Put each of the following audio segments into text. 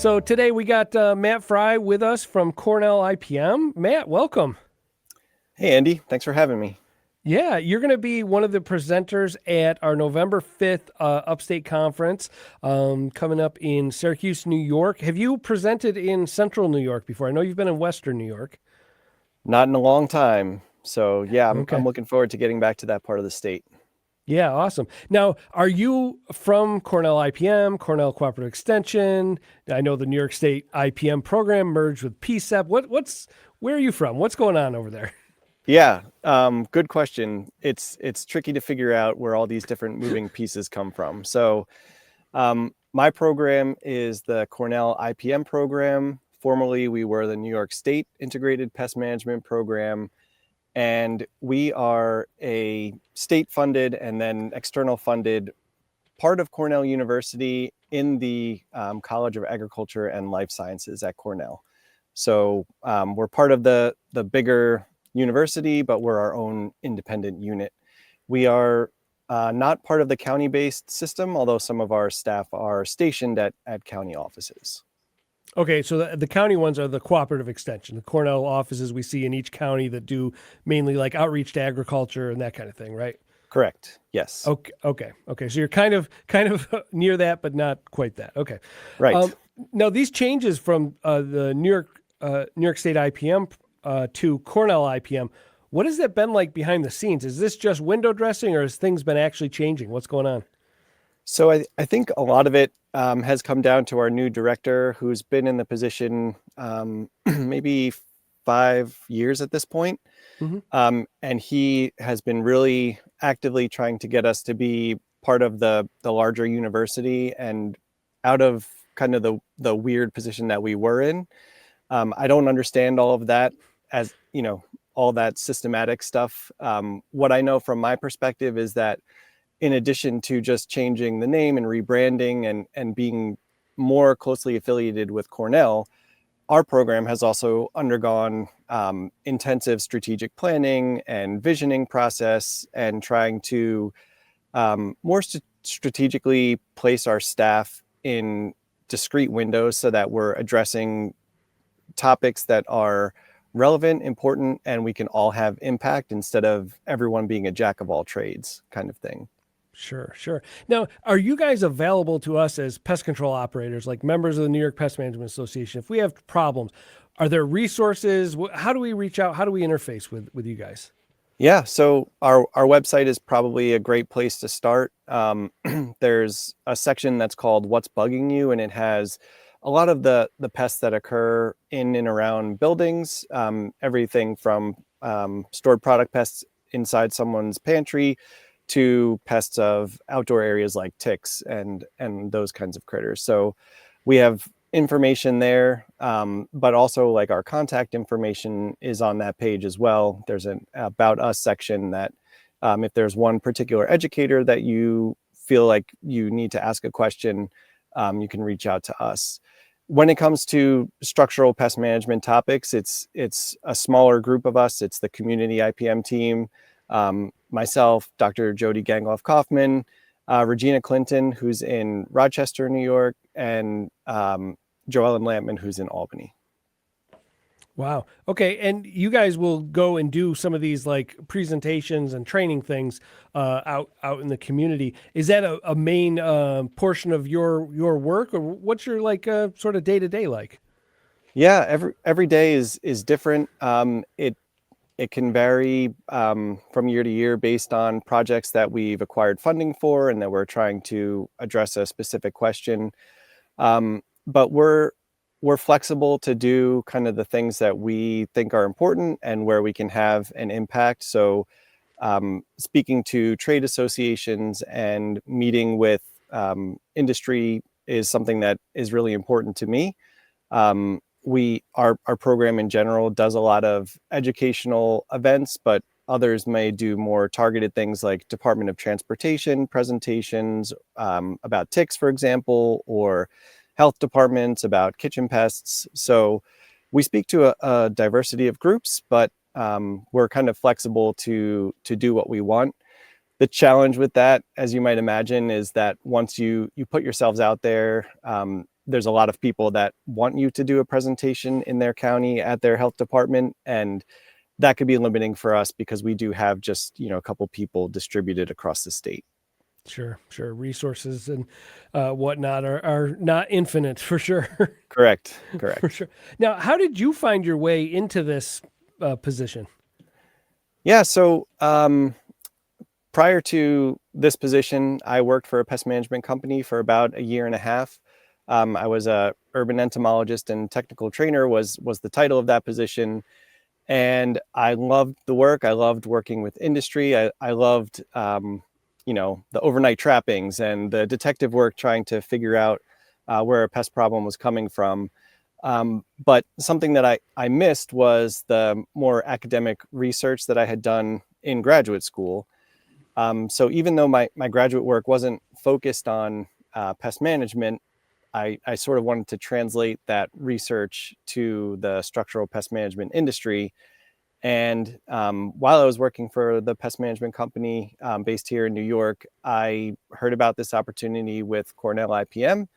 So today we got Matt Frye with us from Cornell IPM. Matt, welcome. Hey, Andy. Thanks for having me. Yeah, you're going to be one of the presenters at our November 5th Upstate Conference coming up in Syracuse, New York. Have you presented in Central New York before? I know you've been in Western New York. Not in a long time. So yeah, I'm Okay. looking forward to getting back to that part of the state. Yeah, awesome. Now, are you from Cornell IPM, Cornell Cooperative Extension? I know the New York State IPM program merged with PSEP. Where are you from? What's going on over there? Yeah, good question. It's tricky to figure out where all these different moving pieces come from. So my program is the Cornell IPM program. Formerly, we were the New York State Integrated Pest Management Program. And we are a state-funded and then external-funded part of Cornell University in the College of Agriculture and Life Sciences at Cornell. So we're part of the bigger university, but we're our own independent unit. We are not part of the county-based system, although some of our staff are stationed at county offices. Okay, so the county ones are the cooperative extension, the Cornell offices we see in each county that do mainly like outreach to agriculture and that kind of thing, right? Correct. Yes. Okay. So you're kind of near that, but not quite that. Okay. Right. Now these changes from the New York State IPM to Cornell IPM, what has that been like behind the scenes? Is this just window dressing, or has things been actually changing? What's going on? So I think a lot of it has come down to our new director, who's been in the position maybe 5 years at this point. Mm-hmm. And he has been really actively trying to get us to be part of the larger university and out of kind of the weird position that we were in. I don't understand all of that, as you know, all that systematic stuff. What I know from my perspective is that in addition to just changing the name and rebranding and being more closely affiliated with Cornell, our program has also undergone intensive strategic planning and visioning process, and trying to more strategically place our staff in discrete windows so that we're addressing topics that are relevant, important, and we can all have impact instead of everyone being a jack of all trades kind of thing. Sure. Now, are you guys available to us as pest control operators, like members of the New York Pest Management Association? If we have problems, are there resources? How do we reach out? How do we interface with you guys? Yeah, so our website is probably a great place to start. There's a section that's called What's Bugging You, and it has a lot of the pests that occur in and around buildings, everything from stored product pests inside someone's pantry to pests of outdoor areas like ticks and those kinds of critters. So we have information there, but also like our contact information is on that page as well. There's an About Us section that if there's one particular educator that you feel like you need to ask a question, you can reach out to us. When it comes to structural pest management topics, it's a smaller group of us. It's the community IPM team. Myself, Dr. Jody Gangloff Kaufman, Regina Clinton, who's in Rochester, New York, and Joellen Lampman, who's in Albany. Wow. Okay. And you guys will go and do some of these like presentations and training things out in the community. Is that a main portion of your work, or what's your like sort of day to day like? Yeah, every day is different. It can vary from year to year based on projects that we've acquired funding for and that we're trying to address a specific question. But we're flexible to do kind of the things that we think are important and where we can have an impact. So speaking to trade associations and meeting with industry is something that is really important to me. Our program in general does a lot of educational events, but others may do more targeted things like Department of Transportation presentations about ticks, for example, or health departments about kitchen pests. So we speak to a diversity of groups, but we're kind of flexible to do what we want. The challenge with that, as you might imagine, is that once you put yourselves out there, there's a lot of people that want you to do a presentation in their county at their health department, and that could be limiting for us because we do have just, a couple people distributed across the state. Sure. Resources and whatnot are not infinite for sure. Correct. For sure. Now, how did you find your way into this position? Yeah. So prior to this position, I worked for a pest management company for about a year and a half. I was a urban entomologist and technical trainer was the title of that position. And I loved the work. I loved working with industry. I loved, the overnight trappings and the detective work trying to figure out where a pest problem was coming from. But something that I missed was the more academic research that I had done in graduate school. So even though my graduate work wasn't focused on pest management, I sort of wanted to translate that research to the structural pest management industry. And while I was working for the pest management company based here in New York, I heard about this opportunity with Cornell IPM,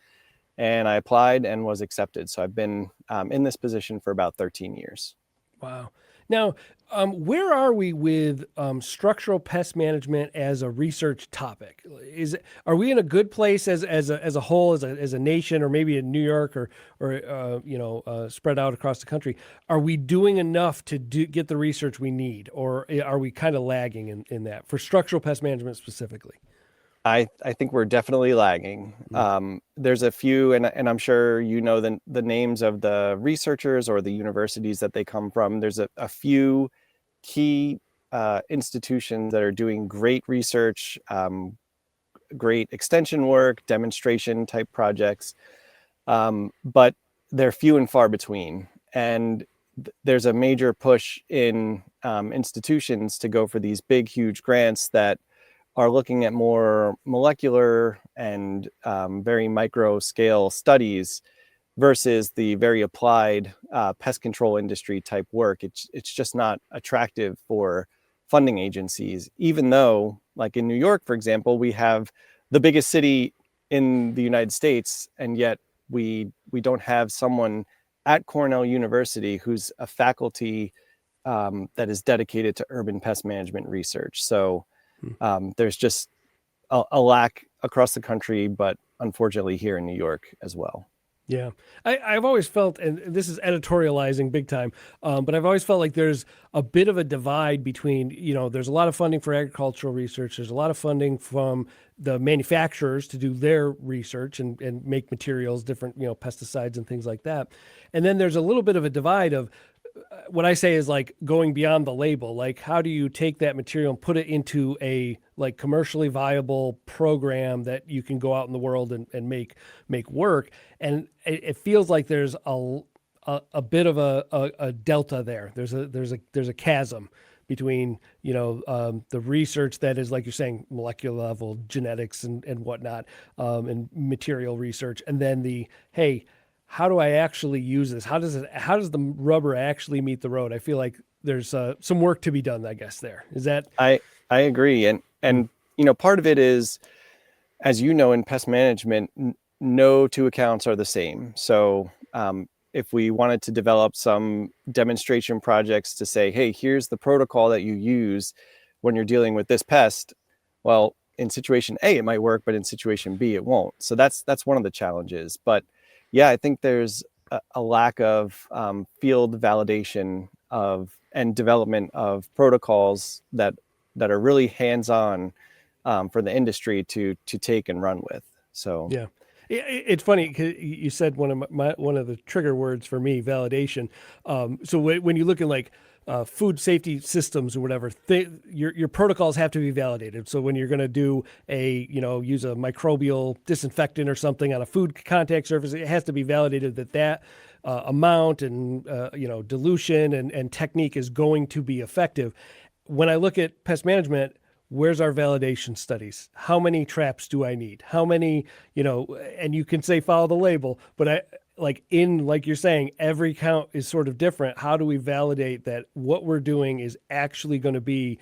and I applied and was accepted. So I've been in this position for about 13 years. Wow. Now, where are we with structural pest management as a research topic? Are we in a good place as a whole, as a nation, or maybe in New York or spread out across the country? Are we doing enough to get the research we need, or are we kind of lagging in that for structural pest management specifically? I think we're definitely lagging. There's a few, and I'm sure the names of the researchers or the universities that they come from. There's a few key institutions that are doing great research, great extension work, demonstration type projects, but they're few and far between. And there's a major push in institutions to go for these big, huge grants that are looking at more molecular and very micro scale studies versus the very applied pest control industry type work. It's just not attractive for funding agencies, even though, like in New York, for example, we have the biggest city in the United States, and yet we don't have someone at Cornell University who's a faculty that is dedicated to urban pest management research. So there's just a lack across the country, but unfortunately here in New York as well. Yeah, I've always felt, and this is editorializing big time, but I've always felt like there's a bit of a divide between, there's a lot of funding for agricultural research. There's a lot of funding from the manufacturers to do their research and make materials, different, pesticides and things like that. And then there's a little bit of a divide of what I say is like going beyond the label. Like, how do you take that material and put it into a like commercially viable program that you can go out in the world and make work? And it feels like there's a bit of a delta there. There's a chasm between the research that is, like you're saying, molecular level genetics and whatnot, and material research, and then how do I actually use this? How does the rubber actually meet the road? I feel like there's some work to be done, I guess. There is that. I agree, and part of it is, as in pest management, no two accounts are the same. So if we wanted to develop some demonstration projects to say, hey, here's the protocol that you use when you're dealing with this pest, well, in situation A it might work, but in situation B it won't. So that's one of the challenges. But yeah, I think there's a lack of field validation and development of protocols that are really hands-on for the industry to take and run with. So yeah, it's funny because you said one of the trigger words for me, validation. So when you look at like food safety systems or whatever, your protocols have to be validated. So when you're going to do use a microbial disinfectant or something on a food contact surface, it has to be validated that amount and dilution and technique is going to be effective. When I look at pest management, where's our validation studies? How many traps do I need? How many, and you can say follow the label, but like you're saying, every count is sort of different. How do we validate that what we're doing is actually going to be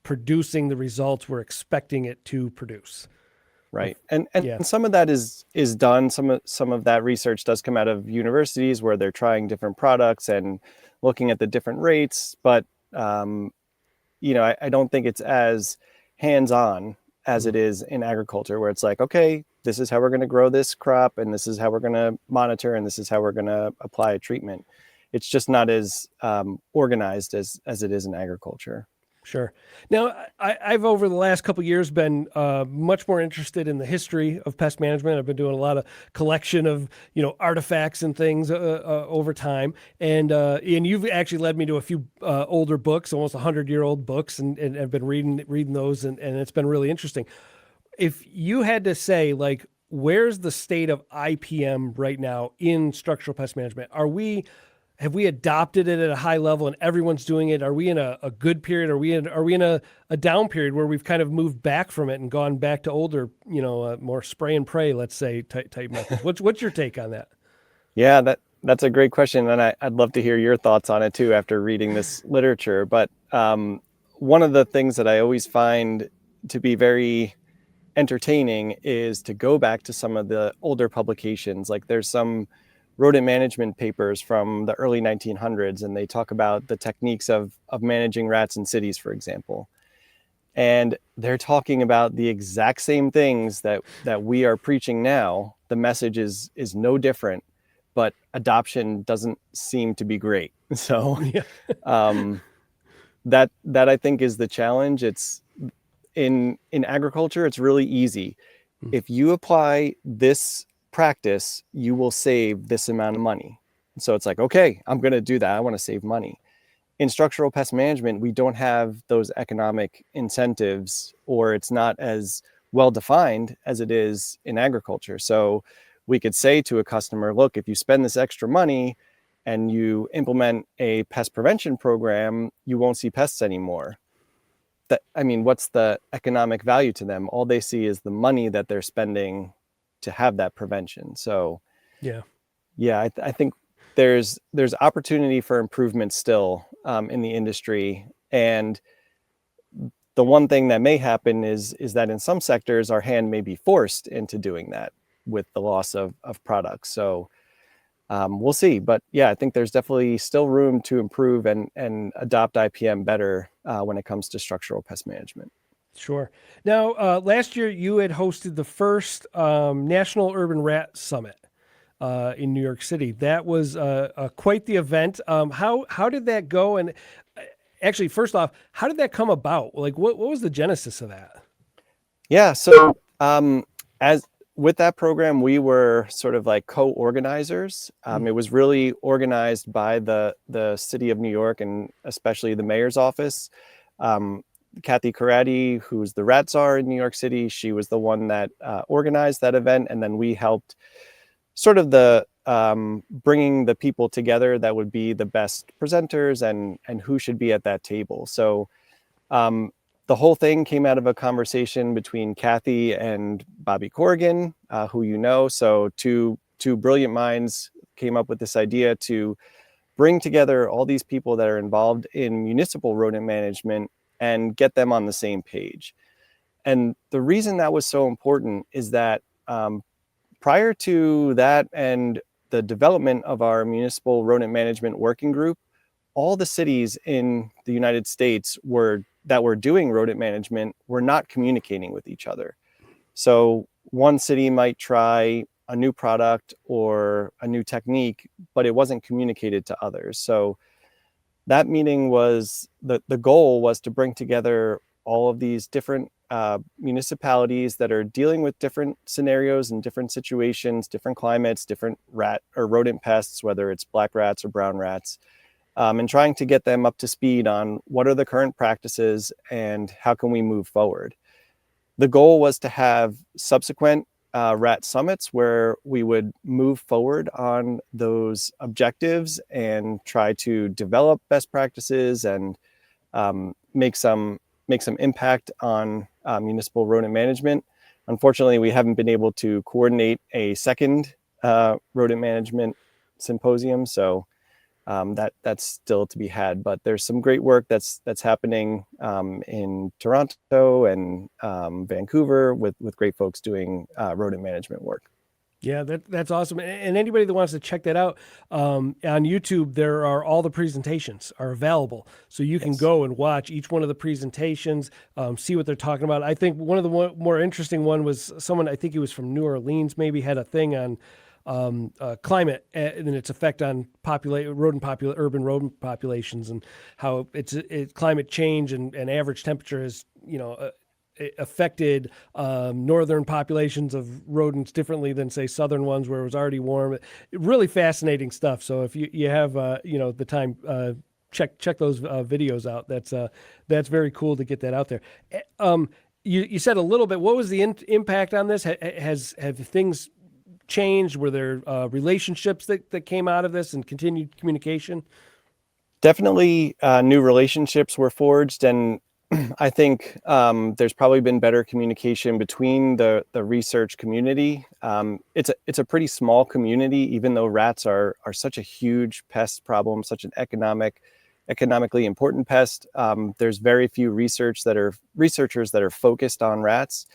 producing the results we're expecting it to produce? Right. And Yeah. some of that is done. Some of that research does come out of universities where they're trying different products and looking at the different rates. But um, I don't think it's as hands-on as Mhm. it is in agriculture, where it's like, okay, this is how we're going to grow this crop, and this is how we're going to monitor, and this is how we're going to apply a treatment. It's just not as organized as it is in agriculture. Sure. Now, I've over the last couple of years been much more interested in the history of pest management. I've been doing a lot of collection of artifacts and things over time, and you've actually led me to a few older books, almost 100-year-old books, and I've been reading those, and it's been really interesting. If you had to say, like, where's the state of IPM right now in structural pest management? Have we adopted it at a high level and everyone's doing it? Are we in a good period? Are we in a down period where we've kind of moved back from it and gone back to older, more spray and pray, let's say, type methods? What's your take on that? Yeah, that's a great question, and I'd love to hear your thoughts on it too after reading this literature. But one of the things that I always find to be very entertaining is to go back to some of the older publications. Like there's some rodent management papers from the early 1900s, and they talk about the techniques of managing rats in cities, for example. And they're talking about the exact same things that we are preaching now. The message is no different, but adoption doesn't seem to be great. So Yeah. um, that I think is the challenge. It's in agriculture, it's really easy. If you apply this practice, you will save this amount of money. So it's like, okay, I'm going to do that. I want to save money. In structural pest management, we don't have those economic incentives, or it's not as well defined as it is in agriculture. So we could say to a customer, look, if you spend this extra money and you implement a pest prevention program, you won't see pests anymore. What's the economic value to them? All they see is the money that they're spending to have that prevention. So Yeah. yeah, I think there's opportunity for improvement still in the industry. And the one thing that may happen is that in some sectors, our hand may be forced into doing that with the loss of products. So we'll see. But yeah, I think there's definitely still room to improve and adopt IPM better when it comes to structural pest management. Sure. Now, last year you had hosted the first National Urban Rat Summit in New York City. That was quite the event. How did that go? And actually, first off, how did that come about? Like, what was the genesis of that? Yeah, so as with that program, we were sort of like co-organizers. It was really organized by the city of New York, and especially the mayor's office. Um, Kathy Karate, who's the rat czar in New York City, she was the one that organized that event, and then we helped sort of the bringing the people together that would be the best presenters and who should be at that table. So um, the whole thing came out of a conversation between Kathy and Bobby Corrigan, who you know. So two brilliant minds came up with this idea to bring together all these people that are involved in municipal rodent management and get them on the same page. And the reason that was so important is that prior to that and the development of our municipal rodent management working group, all the cities in the United States that were doing rodent management were not communicating with each other. So one city might try a new product or a new technique, but it wasn't communicated to others. So that meeting was the goal was to bring together all of these different municipalities that are dealing with different scenarios and different situations, different climates, different rat or rodent pests, whether it's black rats or brown rats, and trying to get them up to speed on what are the current practices and how can we move forward. The goal was to have subsequent rat summits where we would move forward on those objectives and try to develop best practices and make some impact on municipal rodent management. Unfortunately, we haven't been able to coordinate a second rodent management symposium, so that's still to be had. But there's some great work that's happening in Toronto and Vancouver with great folks doing rodent management work. Yeah, that's awesome. And anybody that wants to check that out, on YouTube, there are all the presentations are available. So you can Yes. go and watch each one of the presentations, see what they're talking about. I think one of the more interesting one was someone, I think he was from New Orleans, maybe had a thing on climate and its effect on urban rodent populations, and how it's climate change and average temperature is, affected northern populations of rodents differently than, say, southern ones where it was already warm. Really fascinating stuff. So if you have the time, check those videos out. That's very cool to get that out there. You said a little bit. What was the impact on this? Have things changed? Were there relationships that came out of this and continued communication? Definitely new relationships were forged, and I think there's probably been better communication between the research community. It's a pretty small community, even though rats are such a huge pest problem, such an economically important pest. There's very few researchers that are focused on rats,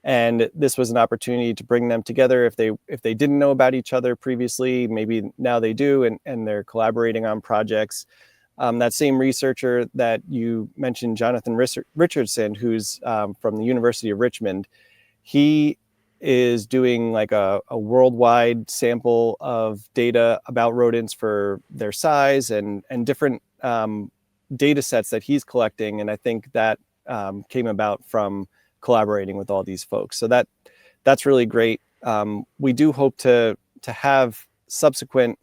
and this was an opportunity to bring them together. If they didn't know about each other previously, maybe now they do, and they're collaborating on projects. That same researcher that you mentioned, Jonathan Richardson, who's from the University of Richmond, he is doing like a worldwide sample of data about rodents for their size and different data sets that he's collecting. And I think that came about from collaborating with all these folks. So that's really great. We do hope to have subsequent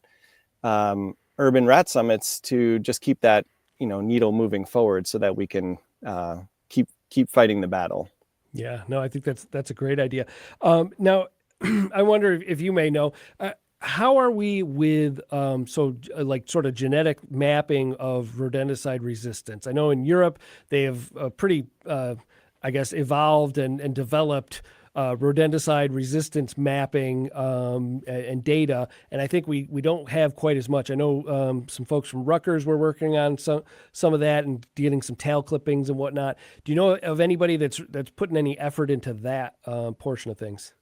urban rat summits to just keep that needle moving forward, so that we can keep fighting the battle. Yeah, no, I think that's a great idea. Now, I wonder if you may know, how are we with like sort of genetic mapping of rodenticide resistance? I know in Europe they have pretty, I guess, evolved and developed rodenticide resistance mapping and data, and I think we don't have quite as much. I know some folks from Rutgers were working on some of that and getting some tail clippings and whatnot. Do you know of anybody that's putting any effort into that portion of things?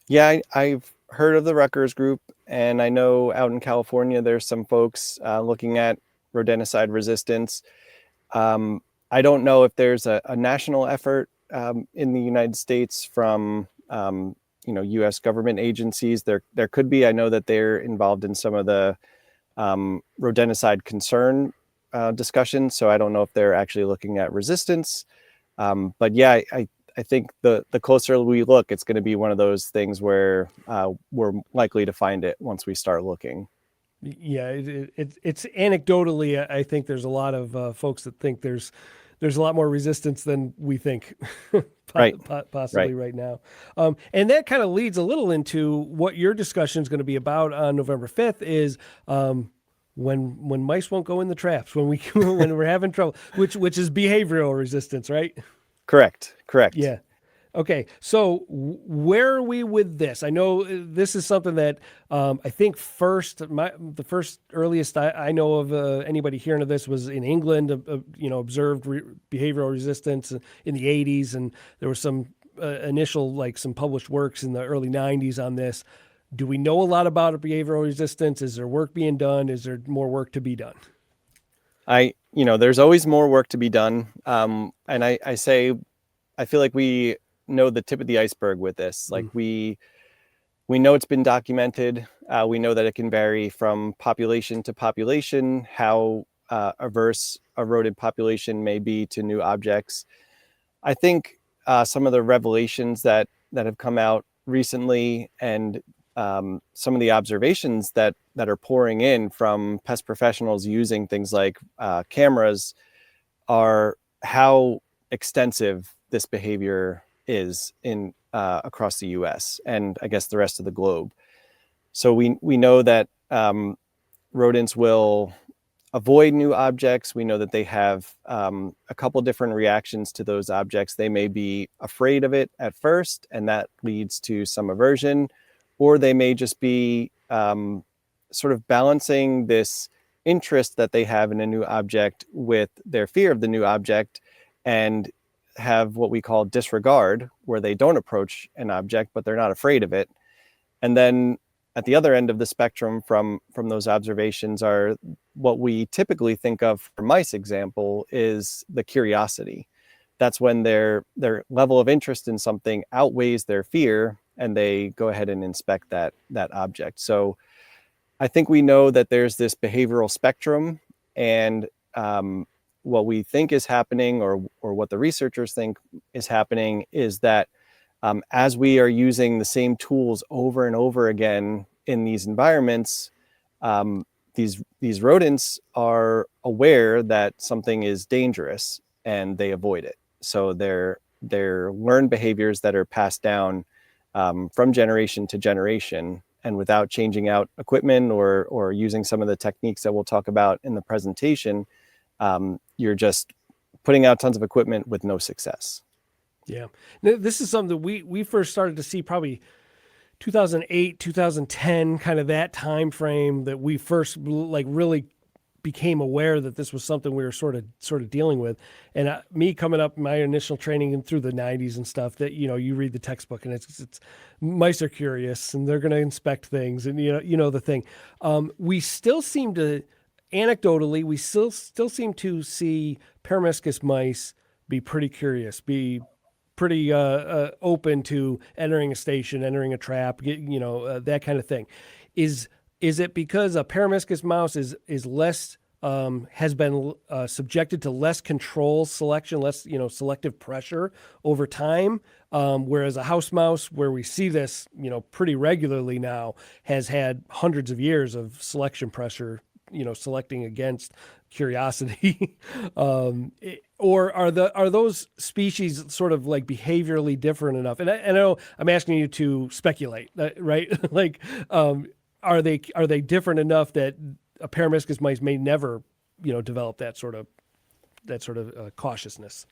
Yeah, I've heard of the Rutgers group, and I know out in California there's some folks looking at rodenticide resistance. I don't know if there's a national effort in the United States from U.S. government agencies. There could be. I know that they're involved in some of the rodenticide concern discussions. So I don't know if they're actually looking at resistance. But yeah, I think the closer we look, it's going to be one of those things where we're likely to find it once we start looking. Yeah, it's anecdotally, I think there's a lot of folks that think there's a lot more resistance than we think, Right. possibly right now. And that kind of leads a little into what your discussion is going to be about on November 5th is when mice won't go in the traps, when we're having trouble, which is behavioral resistance, right? Correct. Yeah. Okay, so where are we with this? I know this is something that I think the first earliest I know of anybody hearing of this was in England. Observed behavioral resistance in the 80s, and there was some initial some published works in the early 90s on this. Do we know a lot about behavioral resistance? Is there work being done? Is there more work to be done? There's always more work to be done, and I feel like we know the tip of the iceberg with this. Like we know it's been documented. We know that it can vary from population to population, how averse a rodent population may be to new objects. I think some of the revelations that have come out recently, and some of the observations that are pouring in from pest professionals using things like cameras, are how extensive this behavior is in across the U.S. and I guess the rest of the globe. So we know that rodents will avoid new objects. We know that they have a couple different reactions to those objects. They may be afraid of it at first, and that leads to some aversion, or they may just be sort of balancing this interest that they have in a new object with their fear of the new object, and have what we call disregard, where they don't approach an object, but they're not afraid of it. And then at the other end of the spectrum from those observations are what we typically think of for mice example is the curiosity. That's when their level of interest in something outweighs their fear, and they go ahead and inspect that object. So I think we know that there's this behavioral spectrum, and what we think is happening, or what the researchers think is happening, is that as we are using the same tools over and over again in these environments, these rodents are aware that something is dangerous and they avoid it. So they're learned behaviors that are passed down from generation to generation, and without changing out equipment or using some of the techniques that we'll talk about in the presentation, you're just putting out tons of equipment with no success. Yeah. Now, this is something that we first started to see probably 2008, 2010, kind of that time frame that we first like really became aware that this was something we were sort of dealing with. And me coming up my initial training and through the 90s and stuff, that you read the textbook and it's mice are curious and they're going to inspect things, and the thing. We still seem to, anecdotally, we still seem to see Peromyscus mice be pretty curious, be pretty open to entering a station, entering a trap, that kind of thing. Is it because a Peromyscus mouse is less has been subjected to less control selection, less selective pressure over time, whereas a house mouse, where we see this pretty regularly now, has had hundreds of years of selection pressure, selecting against curiosity? Or are those species sort of like behaviorally different enough? And I know I'm asking you to speculate, right? Like, are they different enough that a Peromyscus mice may never, develop that sort of cautiousness?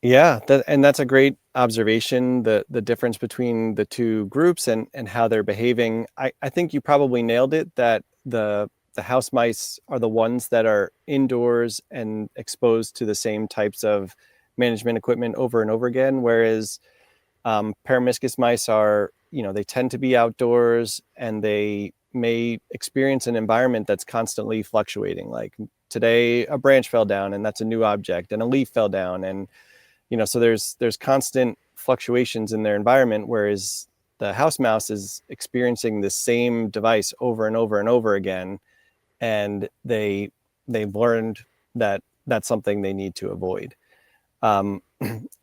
Yeah, and that's a great observation, the difference between the two groups and how they're behaving. I think you probably nailed it, that the house mice are the ones that are indoors and exposed to the same types of management equipment over and over again, whereas Peromyscus mice are, they tend to be outdoors, and they may experience an environment that's constantly fluctuating. Like today, a branch fell down and that's a new object, and a leaf fell down. And, so there's constant fluctuations in their environment, whereas the house mouse is experiencing the same device over and over and over again. And they've learned that that's something they need to avoid. I'm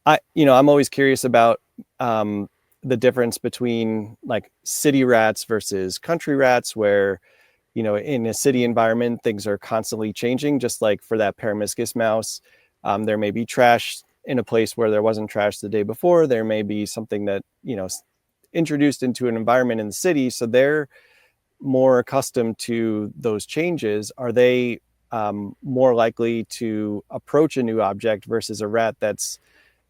always curious about the difference between like city rats versus country rats, where, in a city environment, things are constantly changing. Just like for that Peromyscus mouse, there may be trash in a place where there wasn't trash the day before. There may be something that, introduced into an environment in the city. So they're more accustomed to those changes. Are they more likely to approach a new object versus a rat that's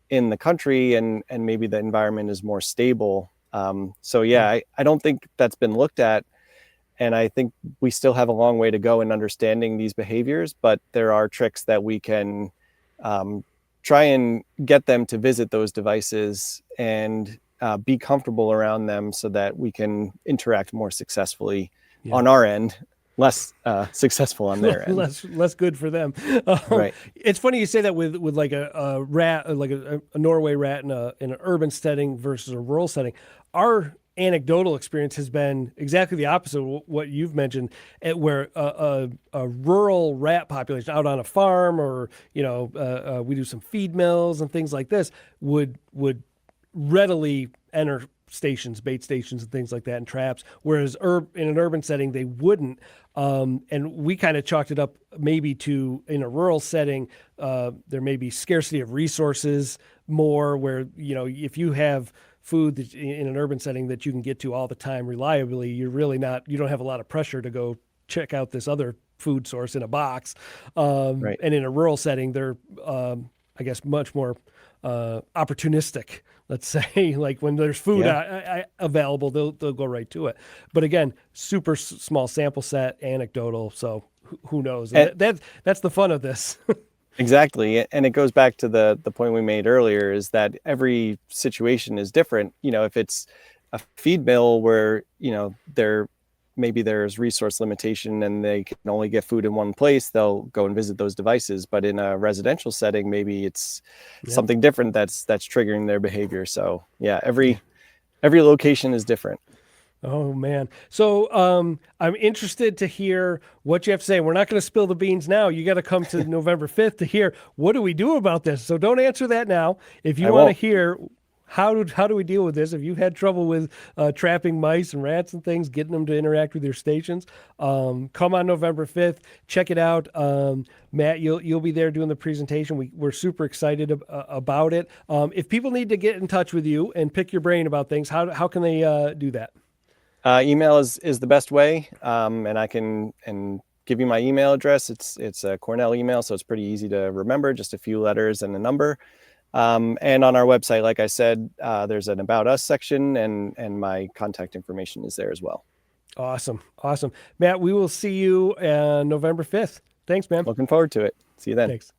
in the country and maybe the environment is more stable? So yeah, I don't think that's been looked at, and I think we still have a long way to go in understanding these behaviors, but there are tricks that we can try and get them to visit those devices and be comfortable around them, so that we can interact more successfely on our end, less successful on their end. less good for them. Right. It's funny you say that with like a rat, like a Norway rat in an urban setting versus a rural setting. Our anecdotal experience has been exactly the opposite of what you've mentioned, where a rural rat population out on a farm, or we do some feed mills and things like this, would readily enter stations, bait stations and things like that, and traps, whereas in an urban setting they wouldn't. And we kind of chalked it up maybe to, in a rural setting, there may be scarcity of resources more, where if you have food that in an urban setting that you can get to all the time reliably, you don't have a lot of pressure to go check out this other food source in a box. Right. And in a rural setting, they're I guess much more opportunistic, let's say. Like when there's food available, they'll go right to it. But again, super small sample set, anecdotal. So who knows? And, That's the fun of this. exactly. And it goes back to the point we made earlier, is that every situation is different. If it's a feed mill where, maybe there's resource limitation and they can only get food in one place, they'll go and visit those devices. But in a residential setting, maybe it's something different that's triggering their behavior. So yeah, every location is different. Oh man. So I'm interested to hear what you have to say. We're not going to spill the beans now. You got to come to November 5th to hear what do we do about this. So don't answer that now. If you want to hear how do we deal with this, if you've had trouble with trapping mice and rats and things, getting them to interact with your stations, come on November 5th. Check it out. Matt, you'll be there doing the presentation. We're super excited about it. If people need to get in touch with you and pick your brain about things, how can they do that? Email is the best way, and I can give you my email address. It's a Cornell email, so it's pretty easy to remember, just a few letters and a number. And on our website, like I said, there's an About Us section, and my contact information is there as well. Awesome. Matt, we will see you November 5th. Thanks, man. Looking forward to it. See you then. Thanks.